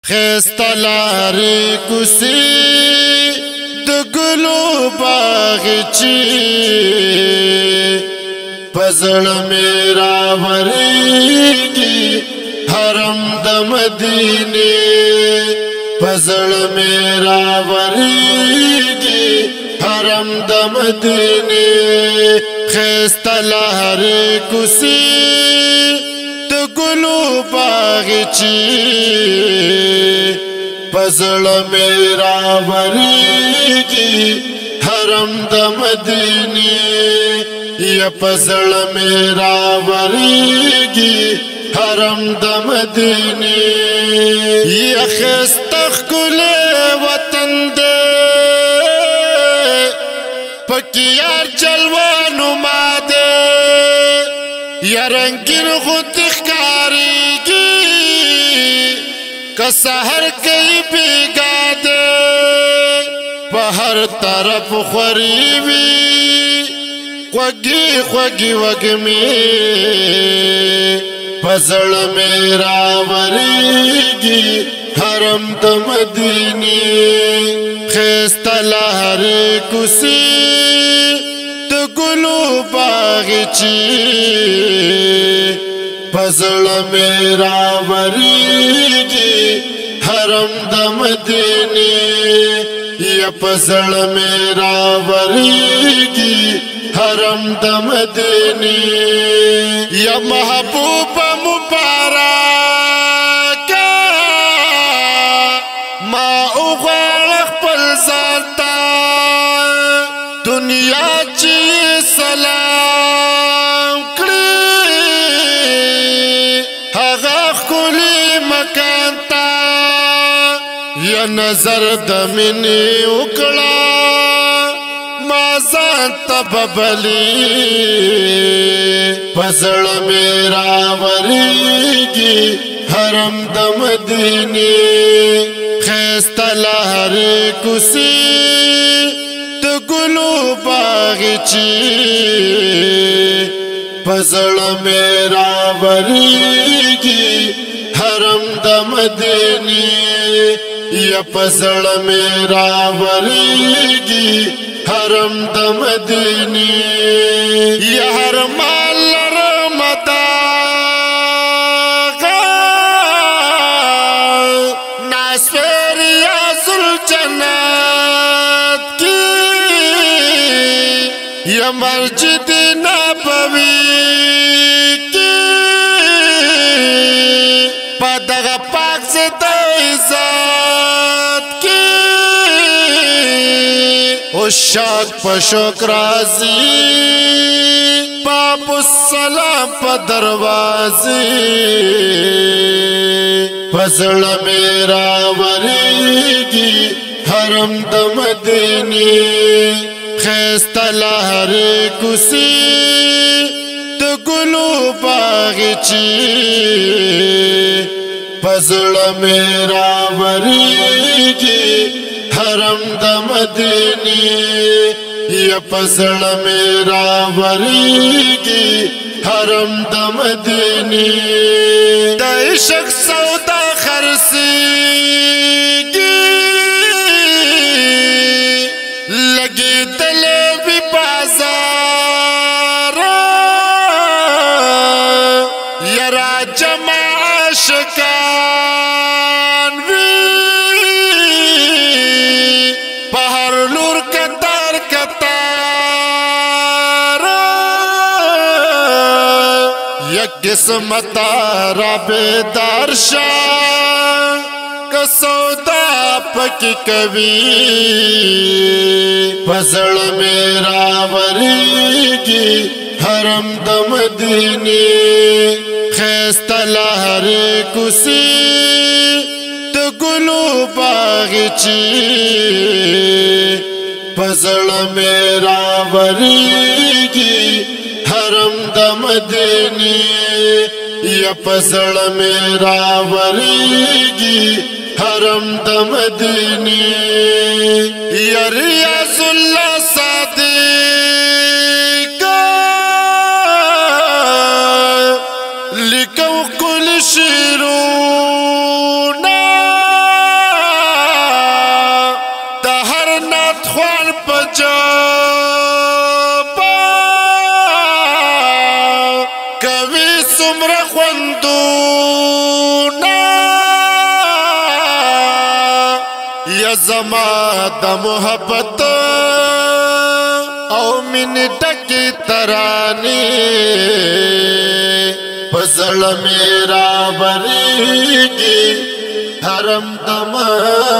خیستا لارې کوڅې د ګلو باغچې په زړه مې راورېږي حرم د مدینې په زړه مې راورېږي حرم د مدینې خیستا لارې کوڅې د ګلو باغچې په زړه مې راورېږي حرم د مدینې یا په زړه مې راورېږي حرم د مدینې یا ښایسته ښکلی وطن دی پکې یار جلوه نما دی یا رنگین غوندې ښکارېږي که سحر کوي بیګا دی په هر طرف خورې وي خوږې خوږې وږمې په زړه مې راورېږي حرم د مدینې ښایسته لارې کوڅې د ګلو باغچې په زړه مې راورېږي حرم د مدینې یا په زړه مې راورېږي حرم د مدینې یا محبوبه مبارکه ما وغواړه خپل ځان ته دنیا چې سلام کړي هغه ښکلي مکان ته یا نظر د مینې وکړه ما ځان ته ببلي په زړه مې راورېږي حرم د مدینې ښایسته لارې کوڅې د ګلو باغچې په زړه مې راورېږي حرم د مدینې یا په زړه مې راورېږي حرم د مدینې یا هر مال لرم داغه ناصر ریاض الجنت کی یا مسجد نبوی کی په دغه پاک زده عزت کی شاک پشوک رازی باب السلام پا دروازی پزړه مې راورېږي حرم د مدینې ښایسته لارې کوڅې د ګلو باغچې پزړه مې راورېږي حرم د مدینې یا په زړه مې راورېږي حرم د مدینې د عشق سودا خرڅېږي لګېدلې وي بازار یا راجمع عاشقان وي پهر لور کتار کتار یک قسمت را بیدار شا که سودا پکی کوي پزړه مې راورېږي حرم د مدینې ښایسته لارې کوڅې د ګلو باغچې په زړه مې راورېږي حرم د مدینې یا په زړه مې راورېږي حرم د مدینې یا ریاض الله صادق لیکو کل شیرونه पजा कवि सुमर खुंदूना या जमा द मोहब्बत औ मिन टकी तरानी फजल मेरा बरीगी हरम दमदनी।